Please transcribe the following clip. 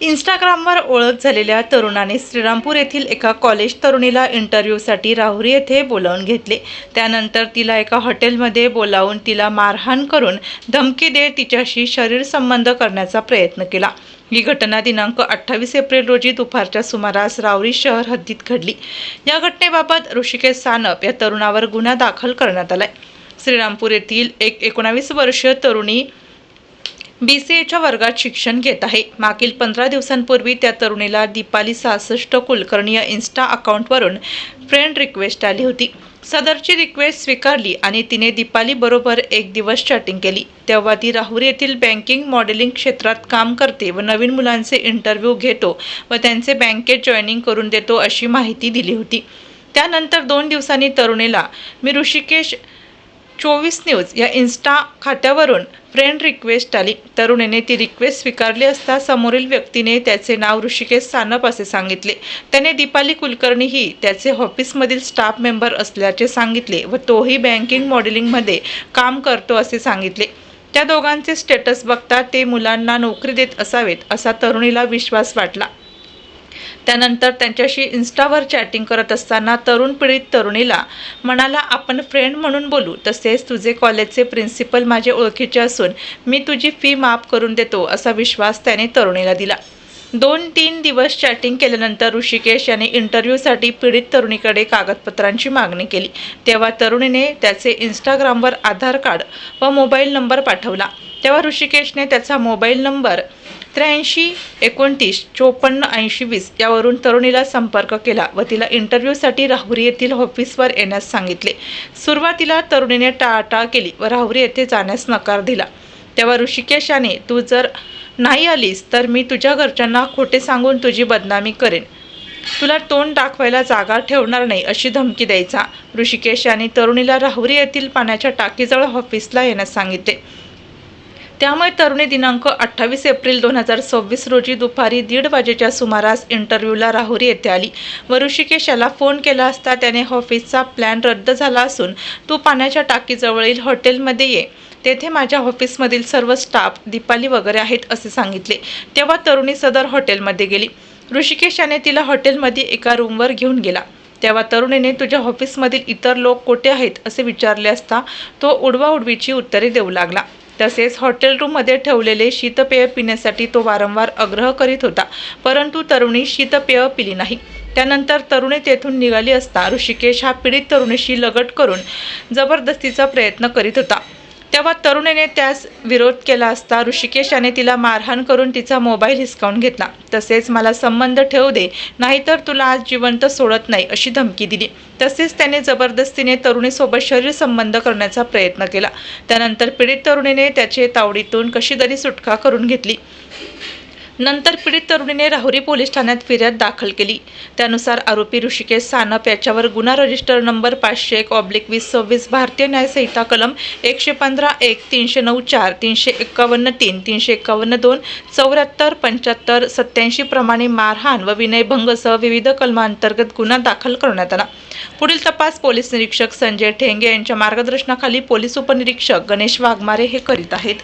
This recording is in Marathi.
इंस्टाग्रामवर ओळख झालेल्या तरुणाने श्रीरामपूर येथील एका कॉलेज तरुणीला इंटरव्ह्यूसाठी राहुरी येथे बोलावून घेतले। त्यानंतर तिला एका हॉटेलमध्ये बोलावून तिला मारहाण करून धमकी देत तिच्याशी शरीरसंबंध करण्याचा प्रयत्न केला। ही घटना दिनांक 28 एप्रिल रोजी दुपारच्या सुमारास राहुरी शहर हद्दीत घडली। या घटनेबाबत ऋषिकेश सानप या तरुणावर गुन्हा दाखल करण्यात आलाय। श्रीरामपूर येथील एक 19 वर्षीय तरुणी BCAच्या वर्गात शिक्षण घेत आहे। मागील 15 दिवसांपूर्वी त्या तरुणीला दीपाली 66 कुलकर्णी या इन्स्टा अकाउंटवरून फ्रेंड रिक्वेस्ट आली होती। सदरची रिक्वेस्ट स्वीकारली आणि तिने दीपाली बरोबर एक दिवस चॅटिंग केली। तेव्हा ती राहुरी येथील बँकिंग मॉडेलिंग क्षेत्रात काम करते व नवीन मुलांचे इंटरव्ह्यू घेतो व त्यांचे बँकेत जॉईनिंग करून देतो अशी माहिती दिली होती। त्यानंतर 2 दिवसांनी तरुणीला मी ऋषिकेश 24 न्यूज या इन्स्टा खात्यावरून फ्रेंड रिक्वेस्ट आली। तरुणीने ती रिक्वेस्ट स्वीकारली असता समोरील व्यक्तीने त्याचे नाव ऋषिकेश सानप असे सांगितले। त्याने दीपाली कुलकर्णी ही त्याचे ऑफिसमधील स्टाफ मेंबर असल्याचे सांगितले व तोही बँकिंग मॉडेलिंगमध्ये काम करतो असे सांगितले। त्या दोघांचे स्टेटस बघता ते मुलांना नोकरी देत असावेत असा तरुणीला विश्वास वाटला। त्यानंतर त्यांच्याशी इन्स्टावर चॅटिंग करत असताना पीडित तरुणीला म्हणाला, आपण फ्रेंड म्हणून बोलू, तसेच तुझे कॉलेजचे प्रिन्सिपल माझे ओळखीचे असून मी तुझी फी माफ करून देतो असा विश्वास त्याने तरुणीला दिला। 2-3 दिवस चॅटिंग केल्यानंतर ऋषिकेश याने इंटरव्ह्यूसाठी पीडित तरुणीकडे कागदपत्रांची मागणी केली। तेव्हा तरुणीने त्याचे इंस्टाग्रामवर आधार कार्ड व मोबाईल नंबर पाठवला। तेव्हा ऋषिकेशने त्याचा मोबाईल नंबर 83 29 54 80 20 यावरून तरुणीला संपर्क केला व तिला इंटरव्ह्यूसाठी राहुरी येथील ऑफिसवर येण्यास सांगितले। सुरुवातीला तरुणीने टाळाटाळ केली व राहुरी येथे जाण्यास नकार दिला। तेव्हा ऋषिकेश याने तू जर नाही आलीस तर मी तुझ्या घरच्यांना खोटे सांगून तुझी बदनामी करेन, तुला तोंड दाखवायला जागा ठेवणार नाही अशी धमकी द्यायचा। ऋषिकेश याने तरुणीला राहुरी येथील पाण्याच्या टाकीजवळ ऑफिसला येण्यास सांगितले। त्यामुळे तरुणी दिनांक 28 एप्रिल 2026 रोजी दुपारी 1:30 वाजेच्या सुमारास इंटरव्ह्यूला राहुरी येथे आली व ऋषिकेश याला फोन केला असता त्याने ऑफिसचा प्लॅन रद्द झाला असून तू पाण्याच्या टाकीजवळील हॉटेलमध्ये ये, तेथे माझ्या ऑफिसमधील सर्व स्टाफ दीपाली वगैरे आहेत असे सांगितले। तेव्हा तरुणी सदर हॉटेलमध्ये गेली। ऋषिकेश याने तिला हॉटेलमध्ये एका रूमवर घेऊन गेला। तेव्हा तरुणीने तुझ्या ऑफिसमधील इतर लोक कोठे आहेत असे विचारले असता तो उडवाउडवीची उत्तरे देऊ लागला। तसेच हॉटेल रूममध्ये ठेवलेले शीतपेय पिण्यासाठी तो वारंवार आग्रह करीत होता, परंतु तरुणी शीतपेय पिली नाही। त्यानंतर तरुणी तेथून निघाली असता ऋषिकेश हा पीडित तरुणीशी लगट करून जबरदस्तीचा प्रयत्न करीत होता। तेव्हा तरुणीने त्यास विरोध केला असता ऋषिकेश याने तिला मारहाण करून तिचा मोबाईल हिसकावून घेतला। तसेच मला संबंध ठेवू दे, नाहीतर तुला आज जिवंत सोडत नाही अशी धमकी दिली। तसेच त्याने जबरदस्तीने तरुणीसोबत शरीर संबंध करण्याचा प्रयत्न केला। त्यानंतर पीडित तरुणीने त्याचे तावडीतून कशीतरी सुटका करून घेतली। नंतर पीडित तरुणीने राहुरी पोलीस ठाण्यात फिर्याद दाखल केली। त्यानुसार आरोपी ऋषिकेश सानप याच्यावर गुन्हा रजिस्टर नंबर 501/2026 भारतीय न्याय संहिता कलम 115(1), 309(4), 351(3), 351(2), 74, 75, 87 प्रमाणे मारहाण व विनयभंगसह विविध कलमांतर्गत गुन्हा दाखल करण्यात आला। पुढील तपास पोलीस निरीक्षक संजय ठेंगे यांच्या मार्गदर्शनाखाली पोलीस उपनिरीक्षक गणेश वाघमारे हे करीत आहेत।